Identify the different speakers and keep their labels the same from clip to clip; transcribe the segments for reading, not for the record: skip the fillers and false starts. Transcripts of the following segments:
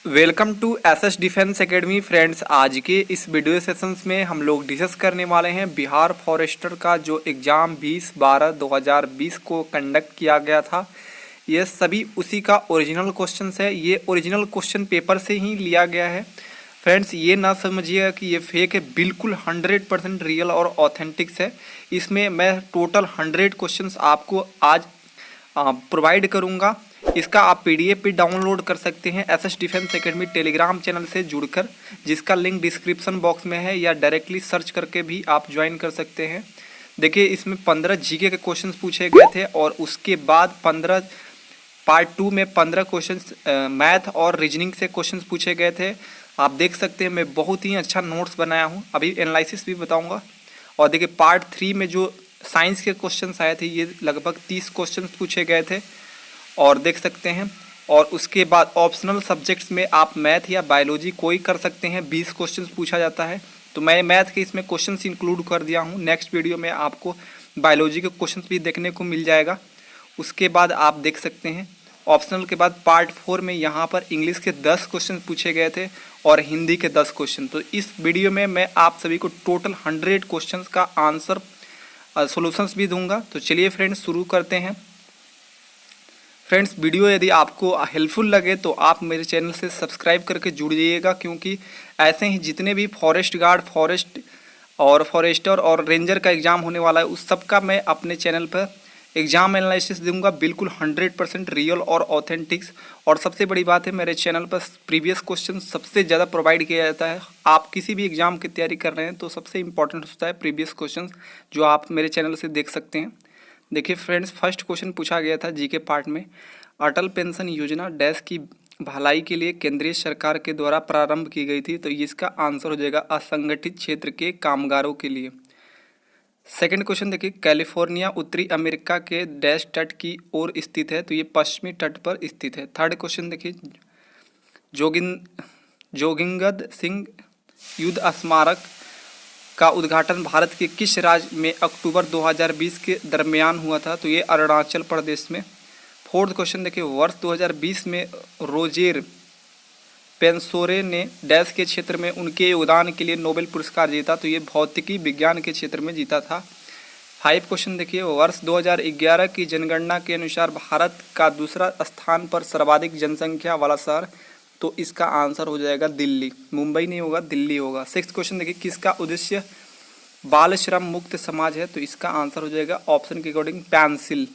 Speaker 1: Welcome to SS defence academy friends. आज के इस वीडियो सेशंस में हम लोग डिस्कस करने वाले हैं बिहार फॉरेस्टर का जो एग्ज़ाम 20/12/2020 को कंडक्ट किया गया था। ये सभी उसी का ओरिजिनल क्वेश्चंस है। ये ओरिजिनल क्वेश्चन पेपर से ही लिया गया है फ्रेंड्स। ये ना समझिएगा कि ये फेक है, बिल्कुल 100% रियल और ऑथेंटिक्स है। इसमें मैं टोटल 100 क्वेश्चंस आपको आज प्रोवाइड करूंगा। इसका आप पीडीएफ भी डाउनलोड कर सकते हैं SS defence academy Telegram channel से जुड़कर, जिसका लिंक डिस्क्रिप्शन बॉक्स में है, या डायरेक्टली सर्च करके भी आप ज्वाइन कर सकते हैं। देखिए, इसमें 15 जीके के क्वेश्चंस पूछे गए थे और उसके बाद पार्ट 2 में 15 क्वेश्चंस मैथ और रीजनिंग से क्वेश्चंस पूछे गए थे। आप देख सकते हैं मैं बहुत ही अच्छा नोट्स बनाया हूँ, अभी एनालिसिस भी बताऊँगा। और देखिए, पार्ट 3 में जो साइंस के क्वेश्चंस आए थे, ये लगभग 30 क्वेश्चंस पूछे गए थे और देख सकते हैं। और उसके बाद ऑप्शनल सब्जेक्ट्स में आप मैथ या बायोलॉजी कोई कर सकते हैं, 20 क्वेश्चंस पूछा जाता है। तो मैं मैथ के इसमें क्वेश्चंस इंक्लूड कर दिया हूँ। नेक्स्ट वीडियो में आपको बायोलॉजी के क्वेश्चंस भी देखने को मिल जाएगा। उसके बाद आप देख सकते हैं ऑप्शनल के बाद पार्ट 4 में यहाँ पर इंग्लिश के 10 क्वेश्चन पूछे गए थे और हिंदी के 10 क्वेश्चन। तो इस वीडियो में मैं आप सभी को टोटल 100 क्वेश्चंस का आंसर सॉल्यूशंस भी दूंगा। तो चलिए फ्रेंड्स, शुरू करते हैं। फ्रेंड्स, वीडियो यदि आपको हेल्पफुल लगे तो आप मेरे चैनल से सब्सक्राइब करके जुड़ जाइएगा, क्योंकि ऐसे ही जितने भी फॉरेस्ट गार्ड, फॉरेस्टर और रेंजर का एग्ज़ाम होने वाला है, उस सब का मैं अपने चैनल पर एग्ज़ाम एनालिसिस दूंगा, बिल्कुल 100% रियल और ऑथेंटिक्स। और सबसे बड़ी बात है, मेरे चैनल पर प्रीवियस क्वेश्चन सबसे ज़्यादा प्रोवाइड किया जाता है। आप किसी भी एग्ज़ाम की तैयारी कर रहे हैं तो सबसे इंपॉर्टेंट होता है प्रीवियस क्वेश्चन, जो आप मेरे चैनल से देख सकते हैं। देखिए फ्रेंड्स, फर्स्ट क्वेश्चन पूछा गया था जीके पार्ट में, अटल पेंशन योजना डैश की भलाई के लिए केंद्रीय सरकार के द्वारा प्रारंभ की गई थी। तो इसका आंसर हो जाएगा असंगठित क्षेत्र के कामगारों के लिए। सेकंड क्वेश्चन देखिए, कैलिफोर्निया उत्तरी अमेरिका के डैश तट की ओर स्थित है। तो ये पश्चिमी तट पर स्थित है। थर्ड क्वेश्चन देखिए, जोगिंदर सिंह युद्ध स्मारक का उद्घाटन भारत के किस राज्य में अक्टूबर 2020 के दरमियान हुआ था। तो ये अरुणाचल प्रदेश में। फोर्थ क्वेश्चन देखिए, वर्ष 2020 में रोजेर पेंसोरे ने डैश के क्षेत्र में उनके योगदान के लिए नोबेल पुरस्कार जीता। तो ये भौतिकी विज्ञान के क्षेत्र में जीता था। 5 क्वेश्चन देखिए, वर्ष 2011 की जनगणना के अनुसार भारत का दूसरा स्थान पर सर्वाधिक जनसंख्या वाला शहर। तो इसका आंसर हो जाएगा दिल्ली। मुंबई नहीं होगा, दिल्ली होगा। 6th क्वेश्चन देखिए, किसका उद्देश्य बाल श्रम मुक्त समाज है। तो इसका आंसर हो जाएगा ऑप्शन के अकॉर्डिंग पेंसिल।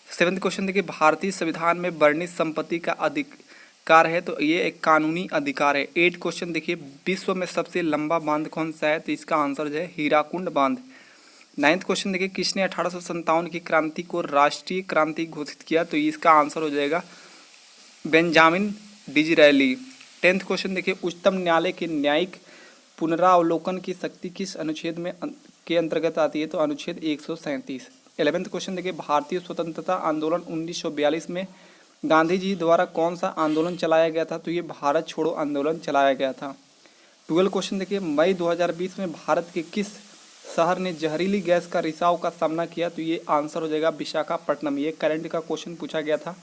Speaker 1: 7th क्वेश्चन देखिए, भारतीय संविधान में वर्णित संपत्ति का अधिकार है। तो ये एक कानूनी अधिकार है। 8th क्वेश्चन देखिए, विश्व में सबसे लंबा बांध कौन सा है। तो इसका आंसर जो है हीराकुंड बांध। 9th क्वेश्चन देखिए, किसने 1857 की क्रांति को राष्ट्रीय क्रांति घोषित किया। तो इसका आंसर हो जाएगा बेंजामिन डिज़रायली। 10th क्वेश्चन देखिए, उच्चतम न्यायालय के न्यायिक पुनरावलोकन की शक्ति किस अनुच्छेद में के अंतर्गत आती है। तो अनुच्छेद 137। 11th क्वेश्चन देखिए, भारतीय स्वतंत्रता आंदोलन 1942 में गांधी जी द्वारा कौन सा आंदोलन चलाया गया था। तो ये भारत छोड़ो आंदोलन चलाया गया था। 12 क्वेश्चन देखिए, मई 2020 में भारत के किस शहर ने जहरीली गैस का रिसाव का सामना किया। तो ये आंसर हो जाएगा विशाखापट्टनम। ये करंट का क्वेश्चन पूछा गया था।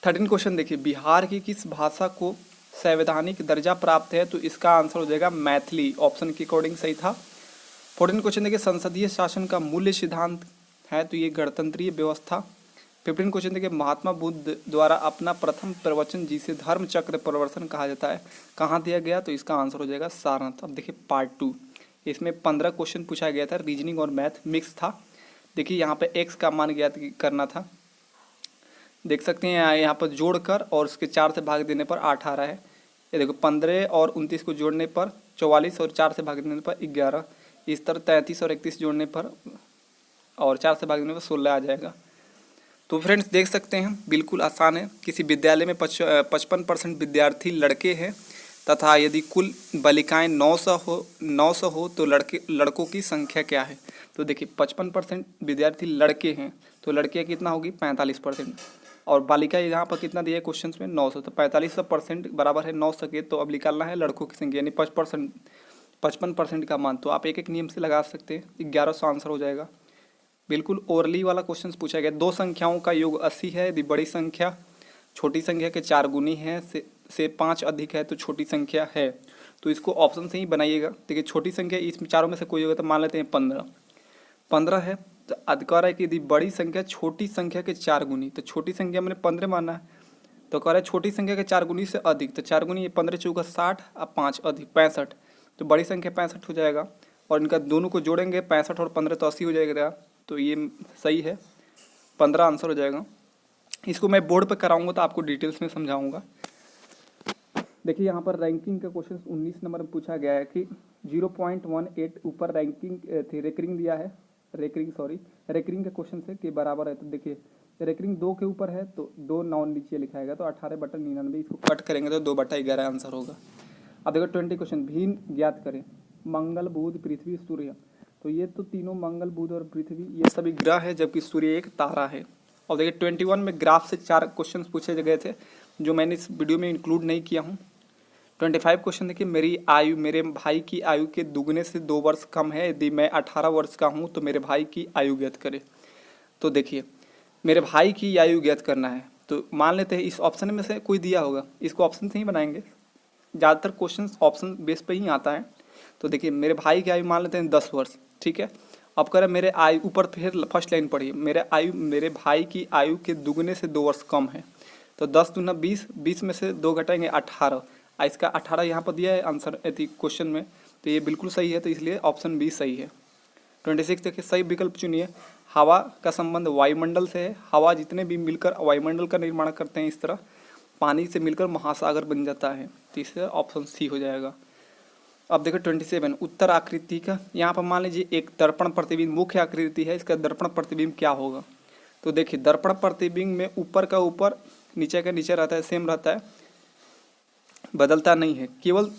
Speaker 1: 13 क्वेश्चन देखिए, बिहार की किस भाषा को संवैधानिक दर्जा प्राप्त है। तो इसका आंसर हो जाएगा मैथिली। ऑप्शन के अकॉर्डिंग सही था। 14 क्वेश्चन देखिए, संसदीय शासन का मूल्य सिद्धांत है। तो ये गणतंत्रीय व्यवस्था। 15 क्वेश्चन देखिए, महात्मा बुद्ध द्वारा अपना प्रथम प्रवचन जिसे धर्म चक्र प्रवर्तन कहा जाता है, कहाँ दिया गया। तो इसका आंसर हो जाएगा सारनाथ। अब देखिए पार्ट 2, इसमें 15 क्वेश्चन पूछा गया था, रीजनिंग और मैथ मिक्स था। देखिए यहाँ पे एक्स का मान ज्ञात करना था। देख सकते हैं यहाँ पर जोड़कर और उसके 4 से भाग देने पर 8 आ रहा है। ये देखो 15 और 29 को जोड़ने पर 44 और 4 से भाग देने पर 11। इस तरह 33 और 31 जोड़ने पर और 4 से भाग देने पर 16 आ जाएगा। तो फ्रेंड्स देख सकते हैं बिल्कुल आसान है। किसी विद्यालय में 55% विद्यार्थी लड़के हैं तथा यदि कुल बालिकाएं 900 हो तो लड़कों की संख्या क्या है। तो देखिए 55% विद्यार्थी लड़के हैं तो लड़कियां कितना होगी 45%, और बालिका यहाँ पर कितना दिया है क्वेश्चन में 900। तो 45% बराबर है 900 के। तो अब निकालना है लड़कों की संख्या यानी 55% का मान। तो आप एक एक नियम से लगा सकते हैं। 1100 आंसर हो जाएगा। बिल्कुल ओरली वाला क्वेश्चन पूछा गया। दो संख्याओं का योग 80 है यदि बड़ी संख्या छोटी संख्या के 4 गुनी है से 5 अधिक है तो छोटी संख्या है। तो इसको ऑप्शन से ही बनाइएगा। देखिए छोटी संख्या इसमें चारों में से कोई होगा तो मान लेते हैं 15। 15 है तो अधिकार है कि यदि बड़ी संख्या छोटी संख्या के 4 गुनी, तो छोटी संख्या मैंने 15 माना है, तो कह रहा है छोटी संख्या के 4 गुनी से अधिक, तो 4 गुनी 15 चौका 60 और 5 अधिक 65, तो बड़ी संख्या 65 हो जाएगा। और इनका दोनों को जोड़ेंगे 65 और 15 तो 80 हो जाएगा, तो ये सही है, 15 आंसर हो जाएगा। इसको मैं बोर्ड पर कराऊंगा तो आपको डिटेल्स में समझाऊंगा। देखिए यहाँ पर रैंकिंग का क्वेश्चन 19 नंबर में पूछा गया है कि 0.18 ऊपर रैंकिंग थी, रेकरिंग दिया है, रेकरिंग का क्वेश्चन से कि बराबर है। तो देखिए रेकरिंग 2 के ऊपर है तो 2 9 नीचे लिखाएगा, तो 18/99, इसको कट करेंगे तो 2/11 आंसर होगा। अब देखो 20 क्वेश्चन, भिन्न ज्ञात करें। मंगल, बुध, पृथ्वी, सूर्य, तो ये तो तीनों मंगल, बुध और पृथ्वी ये सभी ग्रह है, जबकि सूर्य एक तारा है। और देखिए 21 में ग्राफ से 4 क्वेश्चन पूछे गए थे जो मैंने इस वीडियो में इंक्लूड नहीं किया हूँ। 25 क्वेश्चन देखिए, मेरे भाई की आयु के दुगने से 2 वर्ष कम है, यदि मैं 18 वर्ष का हूँ तो मेरे भाई की आयु ज्ञात करें। तो देखिए मेरे भाई की आयु ज्ञात करना है, तो मान लेते हैं इस ऑप्शन में से कोई दिया होगा, इसको ऑप्शन से ही बनाएंगे, ज़्यादातर क्वेश्चन ऑप्शन बेस पे ही आता है। तो देखिए मेरे भाई की आयु मान लेते हैं 10 वर्ष, ठीक है। अब करें मेरे आयु, ऊपर फिर फर्स्ट लाइन पढ़िए, मेरे भाई की आयु के दुगने से 2 वर्ष कम है, तो 10 दूना 20, 20 में से 2 घटाएंगे 18, इसका 18 यहाँ पर दिया है आंसर क्वेश्चन में, तो ये बिल्कुल सही है, तो इसलिए ऑप्शन बी सही है। 26 देखिए, सही विकल्प चुनिए। हवा का संबंध वायुमंडल से है, हवा जितने भी मिलकर वायुमंडल का निर्माण करते हैं, इस तरह पानी से मिलकर महासागर बन जाता है, तो इससे ऑप्शन सी हो जाएगा। अब देखो 27, उत्तर आकृति का, यहाँ पर मान लीजिए एक दर्पण प्रतिबिंब मुख्य आकृति है, इसका दर्पण प्रतिबिंब क्या होगा। तो देखिए दर्पण प्रतिबिंब में ऊपर का ऊपर, नीचे का नीचे रहता है, सेम रहता है, बदलता नहीं है, केवल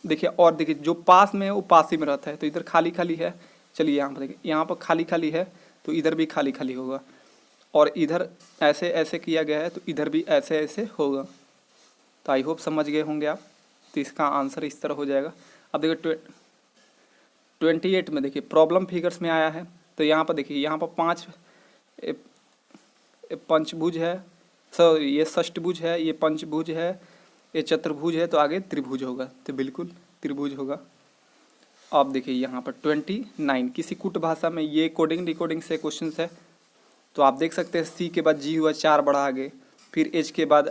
Speaker 1: देखिए, और देखिए जो पास में है वो पास ही में रहता है, तो इधर खाली खाली है, चलिए यहाँ पर देखिए, यहाँ पर खाली खाली है तो इधर भी खाली खाली होगा, और इधर ऐसे ऐसे किया गया है तो इधर भी ऐसे ऐसे होगा। तो आई होप समझ गए होंगे आप, तो इसका आंसर इस तरह हो जाएगा। अब देखिए 28 में देखिए प्रॉब्लम फिगर्स में आया है, तो यहाँ पर देखिए, यहाँ पर 5 पंचभुज है, ये षष्ठभुज है, ये पंचभुज है, ये चतुर्भुज है, तो आगे त्रिभुज होगा, तो बिल्कुल त्रिभुज होगा। अब देखिए यहाँ पर 29, किसी कुट भाषा में, ये कोडिंग डिकोडिंग से क्वेश्चन है, तो आप देख सकते हैं सी के बाद जी हुआ 4 बढ़ा आगे, फिर एच के बाद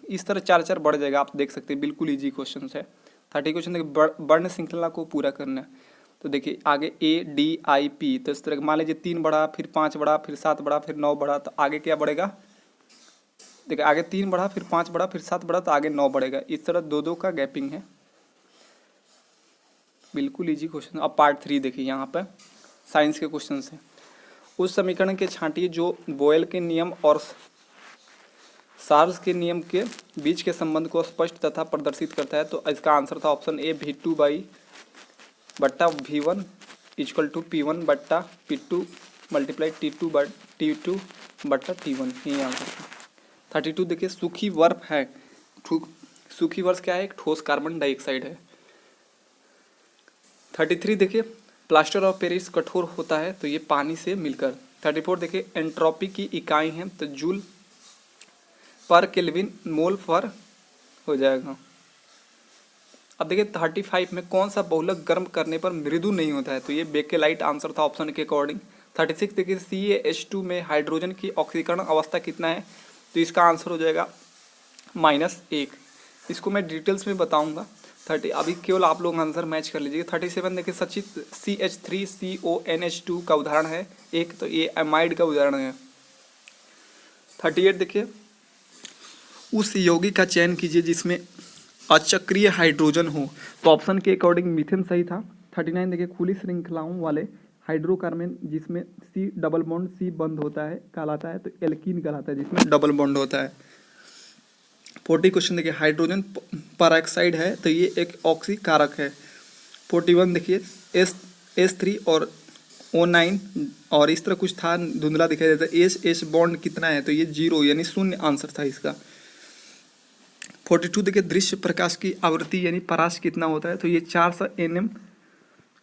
Speaker 1: इस तरह 4 बढ़ जाएगा, आप देख सकते हैं, बिल्कुल ईजी क्वेश्चन है। 30 क्वेश्चन देखिए, वर्ण श्रृंखला को पूरा करना है, तो देखिए आगे ए डी आई पी, तो इस तरह मान लीजिए 3 बढ़ा, फिर 5 बढ़ा, फिर 7 बढ़ा, फिर 9 बढ़ा, तो आगे क्या बढ़ेगा, देखिए आगे 3 बढ़ा, फिर 5 बढ़ा, फिर 7 बढ़ा, तो आगे 9 बढ़ेगा, इस तरह 2-2 का गैपिंग है, बिल्कुल इजी क्वेश्चन। अब पार्ट 3 देखिए, यहाँ पर साइंस के क्वेश्चन है। उस समीकरण के छांटिए जो बोयल के नियम और चार्ल्स के नियम के बीच के संबंध को स्पष्ट तथा प्रदर्शित करता है। तो इसका आंसर था option A, V2/V1 = P1/P2 × T2/T1, ये आंसर था। 32 देखिए, सूखी बर्फ है, सूखी बर्फ क्या है, एक ठोस कार्बन डाइऑक्साइड है। 33 देखिए, प्लास्टर ऑफ पेरिस कठोर होता है, तो ये पानी से मिलकर। 34 देखिए, एंट्रोपी की इकाई है, तो जूल पर केल्विन मोल पर हो जाएगा। अब देखिए 35 में कौन सा बहुलक गर्म करने पर मृदु नहीं होता है, तो ये बेकेलाइट आंसर था ऑप्शन के अकॉर्डिंग। 36 देखिए, CaH2 में हाइड्रोजन की ऑक्सीकरण अवस्था कितना है, तो इसका आंसर हो जाएगा -1। इसको मैं डिटेल्स में बताऊंगा। 30 अभी केवल आप लोग आंसर मैच कर लीजिए। 37 देखिए, सचित CH3CONH2 का उदाहरण है एक, तो ये एमाइड का उदाहरण है। 38 देखिए, उस यौगिक का चयन कीजिए जिसमें अचक्रीय हाइड्रोजन हो, तो ऑप्शन के अकॉर्डिंग मीथेन सही था। 39 देखिए, खुली श्रृंखलाओं वाले हाइड्रोकार्बन जिसमें C डबल बॉन्ड C बंद होता है कहलाता है, तो एल्कीन कहलाता है जिसमें डबल बॉन्ड होता है। 40 क्वेश्चन देखिए, हाइड्रोजन पेरोक्साइड है, तो ये एक ऑक्सीकारक है। 41 देखिए, S3 और O9 और इस तरह कुछ था, धुंधला दिखाई देता है। S बॉन्ड कितना है, तो ये 0 यानी 0 आंसर था इसका। 42 देखिए, दृश्य प्रकाश की आवृत्ति यानी परास कितना होता है, तो ये 400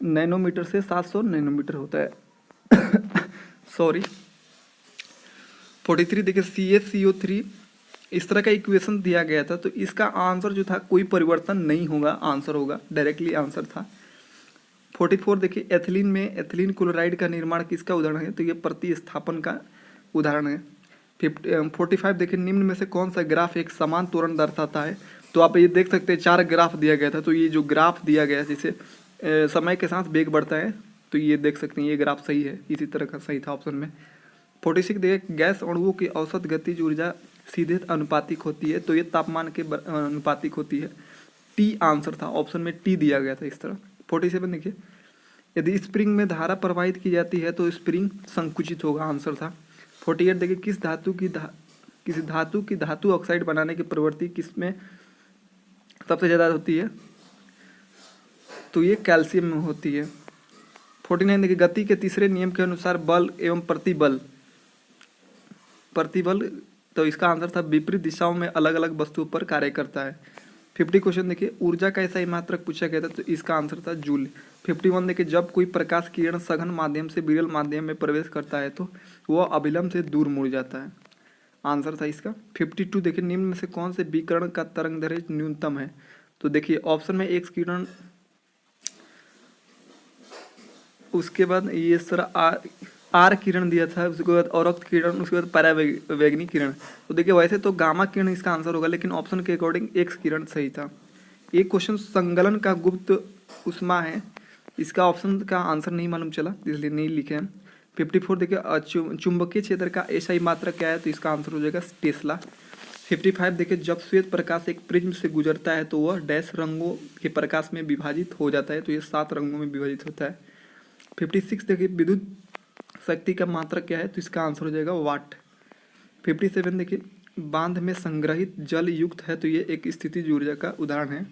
Speaker 1: नैनोमीटर से 700 नैनोमीटर होता है। सॉरी। 43 देखिए, CaCO3 इस तरह का इक्वेशन दिया गया था, तो इसका आंसर जो था कोई परिवर्तन नहीं होगा, आंसर होगा, डायरेक्टली आंसर था। 44 देखिए, एथिलीन में एथिलीन क्लोराइड का निर्माण किसका उदाहरण है, तो ये प्रतिस्थापन का उदाहरण है। 45 देखिए, निम्न में से कौन सा ग्राफ एक समान त्वरण दर्शाता है, तो आप ये देख सकते हैं 4 ग्राफ दिया गया था, तो ये जो ग्राफ दिया गया है जिसे समय के साथ वेग बढ़ता है, तो ये देख सकते हैं ये ग्राफ सही है, इसी तरह का सही था ऑप्शन में। 46 देखिए, गैस अणुओं की औसत गतिज ऊर्जा सीधे अनुपातिक होती है, तो ये तापमान के अनुपातिक होती है। टी आंसर था, ऑप्शन में टी दिया गया था इस तरह। 47 देखिए, यदि स्प्रिंग में धारा प्रवाहित की जाती है तो स्प्रिंग संकुचित होगा, आंसर था। 48 देखिए, किसी धातु की धातु ऑक्साइड बनाने की प्रवृत्ति किसमें सबसे ज़्यादा होती है, तो ये कैल्शियम में होती है। 49 देखिए, गति के तीसरे नियम के अनुसार बल एवं प्रतिबल तो इसका आंसर था विपरीत दिशाओं में अलग अलग वस्तुओं पर कार्य करता है। 50 क्वेश्चन देखिए, ऊर्जा का ऐसा ही मात्रक पूछा गया था, तो इसका आंसर था जूल। 51 देखिए, जब कोई प्रकाश किरण सघन माध्यम से विरल माध्यम में प्रवेश करता है तो वह अभिलंब से दूर मुड़ जाता है, आंसर था इसका। 52 देखिए, निम्न में से कौन से विकिरण का तरंग दैर्ध्य न्यूनतम है, तो देखिए ऑप्शन में एक्स किरण, उसके बाद ये सर आर किरण दिया था, उसके बाद औरक्त किरण, उसके बाद परावैगनी किरण। तो देखिए वैसे तो गामा किरण इसका आंसर होगा, लेकिन ऑप्शन के अकॉर्डिंग एक्स किरण सही था। एक क्वेश्चन संगलन का गुप्त उष्मा है, इसका ऑप्शन का आंसर नहीं मालूम चला इसलिए नहीं लिखे हैं। 54 देखिए, चुंबकीय क्षेत्र का एसआई मात्रक क्या है, तो इसका आंसर हो जाएगा टेस्ला। 55 देखिए, जब श्वेत प्रकाश एक प्रिज्म से गुजरता है तो वह डैश रंगों के प्रकाश में विभाजित हो जाता है, तो ये 7 रंगों में विभाजित होता है। 56 देखिए, विद्युत शक्ति का मात्रक क्या है, तो इसका आंसर हो जाएगा वाट। 57 देखिए, बांध में संग्रहित जल युक्त है, तो ये एक स्थितिज ऊर्जा का उदाहरण है।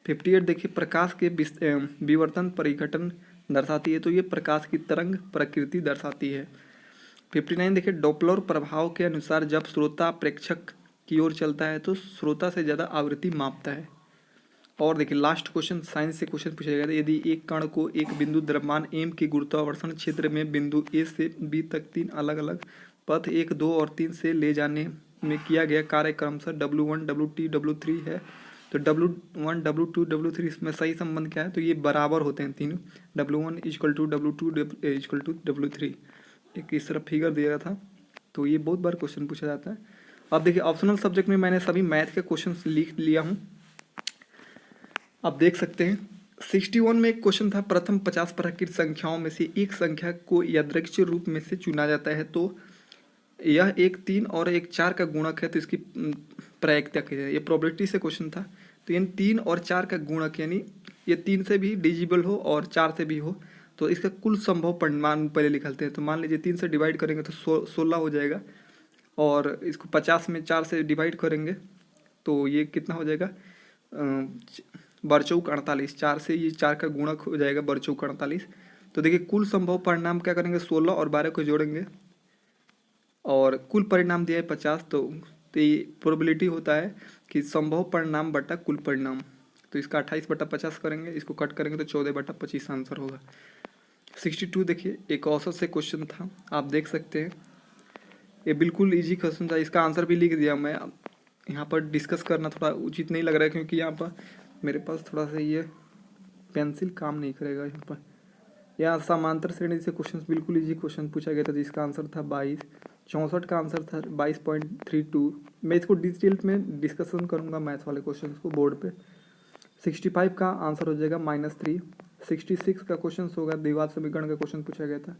Speaker 1: 58 देखिए, प्रकाश के विवर्तन परिघटन दर्शाती है, तो ये प्रकाश की तरंग प्रकृति दर्शाती है। 59 देखिए, डॉपलर प्रभाव के अनुसार जब श्रोता प्रेक्षक की ओर चलता है तो श्रोता से ज़्यादा आवृत्ति मापता है। और देखिए लास्ट क्वेश्चन, साइंस से क्वेश्चन पूछा गया था, यदि एक कण को एक बिंदु द्रव्यमान एम के गुरुत्वाकर्षण क्षेत्र में बिंदु ए से बी तक 3 अलग अलग पथ 1, 2 और 3 से ले जाने में किया गया कार्य क्रमशः W1, W2, W3 है, तो W1, W2, W3 इसमें सही संबंध क्या है, तो ये बराबर होते हैं तीनों, W1 = W2 = W3। एक इस तरह फिगर दिया था, तो ये बहुत बार क्वेश्चन पूछा जाता है। अब देखिए ऑप्शनल सब्जेक्ट में मैंने सभी मैथ के क्वेश्चन लिख लिया हूँ, आप देख सकते हैं। 61 में एक क्वेश्चन था, प्रथम 50 प्राकृत संख्याओं में से एक संख्या को यादृच्छिक रूप में से चुना जाता है, तो यह एक 3 और एक 4 का गुणक है, तो इसकी प्रायिकता क्या है, ये प्रोबेबिलिटी से क्वेश्चन था। तो यानी 3 और 4 का गुणक, यानी ये 3 से भी डिजिबल हो और 4 से भी हो, तो इसका कुल संभव परिमाण पहले निकालते हैं। तो मान लीजिए 3 से डिवाइड करेंगे तो 16 हो जाएगा, और इसको 50 में 4 से डिवाइड करेंगे तो ये कितना हो जाएगा, बरचौक 48। 4 से ये 4 का गुणक हो जाएगा बरचौक 48। तो देखिए कुल संभव परिणाम क्या करेंगे, 16 और 12 को जोड़ेंगे और कुल परिणाम दिया है 50, तो ये प्रोबेबिलिटी होता है कि संभव परिणाम बटा कुल परिणाम, तो इसका 28/50 करेंगे, इसको कट करेंगे तो 14/25 आंसर होगा। 62 देखिए, एक औसत से क्वेश्चन था, आप देख सकते हैं, ये बिल्कुल इजी क्वेश्चन था, इसका आंसर भी लिख दिया मैं। यहाँ पर डिस्कस करना थोड़ा उचित नहीं लग रहा है, क्योंकि यहाँ पर मेरे पास थोड़ा सा ये पेंसिल काम नहीं करेगा यहाँ पर। यहाँ समांतर श्रेणी से क्वेश्चन, बिल्कुल इजी क्वेश्चन पूछा गया था, जिसका आंसर था 22। 64 का आंसर था 22.32। मैं इसको डिटेल में डिस्कशन करूँगा मैथ्स वाले क्वेश्चन को बोर्ड पे। 65 का आंसर हो जाएगा -3। 66 का क्वेश्चन होगा, द्विघात समीकरण का क्वेश्चन पूछा गया था,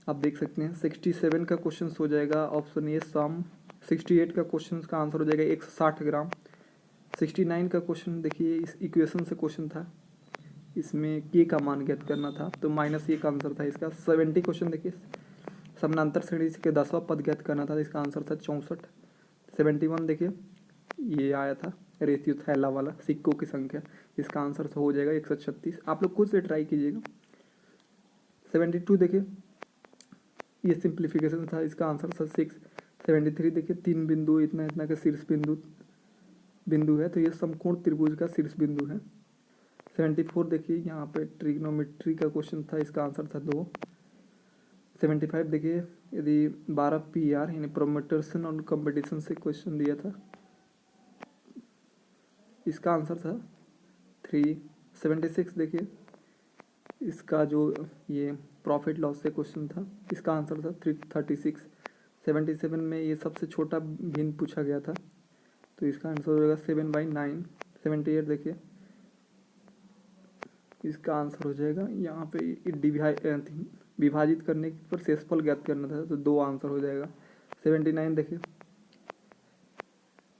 Speaker 1: आप देख सकते हैं। 67 का क्वेश्चन हो जाएगा ऑप्शन ए सम। 68 का क्वेश्चन का आंसर हो जाएगा 160 ग्राम। 69 का क्वेश्चन देखिए, इस इक्वेशन से क्वेश्चन था, इसमें के का मान ज्ञात करना था, तो -1 का आंसर था इसका। 70 क्वेश्चन देखिए, समानांतर श्रेणी के 10वां पद ज्ञात करना था, इसका आंसर था 64। 71 देखिए, ये आया था रेशियो थैला वाला, सिक्कों की संख्या, इसका आंसर तो हो जाएगा 136। आप लोग खुद से ट्राई कीजिएगा। 72 देखिए, ये सिंप्लीफिकेशन था, इसका आंसर था 6। 73 देखिए, 3 बिंदु इतना इतना का शीर्ष बिंदु है, तो ये समकोण त्रिभुज का शीर्ष बिंदु है। 74 देखिए, यहाँ पे ट्रिग्नोमेट्री का क्वेश्चन था, इसका आंसर था 2। 75 देखिए, यदि 12 PR यानी प्रमोटेशन और कंपटीशन से क्वेश्चन दिया था, इसका आंसर था 3। 76 देखिए, इसका जो ये प्रॉफिट लॉस से क्वेश्चन था, इसका आंसर था 336। 77 में ये सबसे छोटा भिन्न पूछा गया था, तो इसका आंसर हो जाएगा 7/9। 78 देखिए, इसका आंसर हो जाएगा यहाँ पे विभाजित करने पर शेषफल ज्ञात करना था, तो 2 आंसर हो जाएगा। 79 देखिए,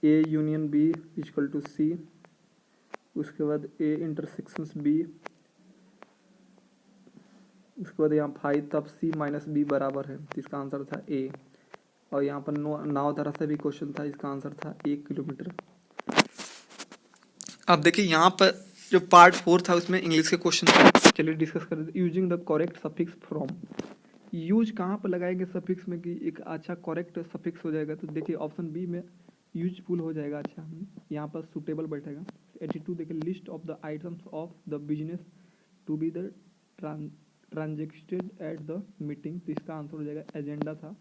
Speaker 1: A union B equal to C, उसके बाद A इंटरसेक्शंस B, उसके बाद यहाँ 5 तब C माइनस B बराबर है, तो इसका आंसर था A। और यहाँ पर नावधारा से भी क्वेश्चन था, इसका आंसर था 1 किलोमीटर। अब देखिए यहाँ पर जो पार्ट 4 था उसमें इंग्लिश के क्वेश्चन थे, चलिए डिस्कस कर देते। Using the correct suffix from, use कहाँ पर लगाएंगे सफिक्स में कि एक अच्छा करेक्ट सफिक्स हो जाएगा, तो देखिए ऑप्शन बी में यूजफुल हो जाएगा। अच्छा, यहाँ पर सुटेबल बैठेगा। 82 देखिए, list of the items of the business to be the transacted at the meeting, तो इसका आंसर हो जाएगा एजेंडा था।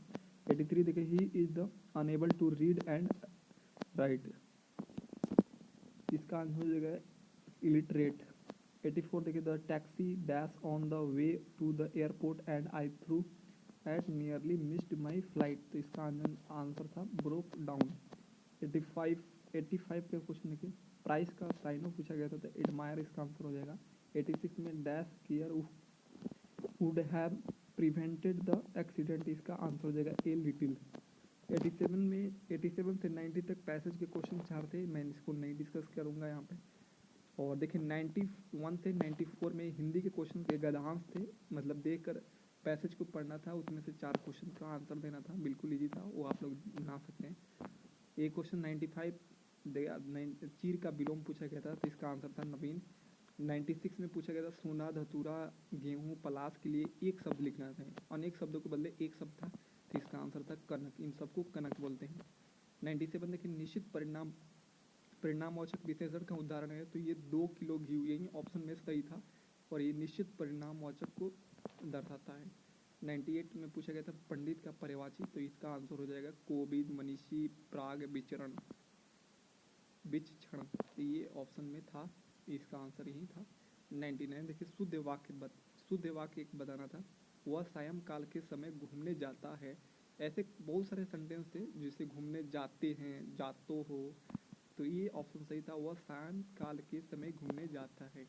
Speaker 1: 83 देखिए, he is the unable to read and write, इसका आंसर हो जाएगा इलिटरेट। 84 देखिए, the taxi dash on the way to the airport and I through at nearly missed my flight, तो इसका आंसर था ब्रोक डाउन। 85 का क्वेश्चन देखिए, price का साइनो पूछा गया था, तो एडमायर इसका आंसर हो जाएगा। 86 में dash care would have prevented the accident, इसका आंसर हो जाएगा ए लिटिल। 87 से 90 तक पैसेज के क्वेश्चन 4 थे, मैं इसको नहीं डिस्कस करूंगा यहाँ पे। और देखिए 91 से 94 में हिंदी के क्वेश्चन के गद्यांश थे, मतलब देखकर पैसेज को पढ़ना था, उसमें से 4 क्वेश्चन का आंसर देना था, बिल्कुल इजी था, वो आप लोग बना सकते हैं। एक क्वेश्चन 95 चीर का विलोम पूछा गया था, तो इसका आंसर था नवीन। 96 में पूछा गया था सोना धतूरा गेहूँ पलाश के लिए एक शब्द लिखना था, अनेक शब्दों के बदले एक शब्द था, तो इसका आंसर था कनक, इन सबको कनक बोलते हैं। 97 देखिए, निश्चित परिणामवाचक विशेषण का उदाहरण है, तो ये 2 किलो घी, यही ऑप्शन में सही था, और ये निश्चित परिणामवाचक को दर्शाता है। 98 में पूछा गया था पंडित का पर्यायवाची, तो इसका आंसर हो जाएगा कोविद, मनीषी, प्राग, विचरण, विचक्षण, तो ये ऑप्शन में था, इसका आंसर यही था। 99 देखिए, शुद्ध वाक्य एक बताना था, वह सायंकाल के समय घूमने जाता है। ऐसे बहुत सारे सेंटेंस थे जिसे घूमने जाते हैं, जातो हो, तो ये ऑप्शन सही था, वह सायंकाल के समय घूमने जाता है।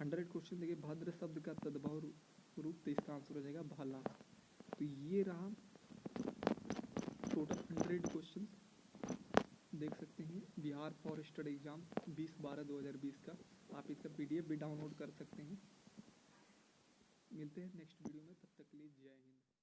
Speaker 1: 100 क्वेश्चन देखिए, भद्र शब्द का तद्भव रूप, तो इसका आंसर हो जाएगा भला। तो ये रहा टोटल 100 क्वेश्चन, देख सकते हैं बिहार फॉरेस्टर एग्जाम 20/12/2020 का, आप इसका PDF भी डाउनलोड कर सकते हैं। मिलते हैं नेक्स्ट वीडियो में, तब तक के लिए जय हिंद।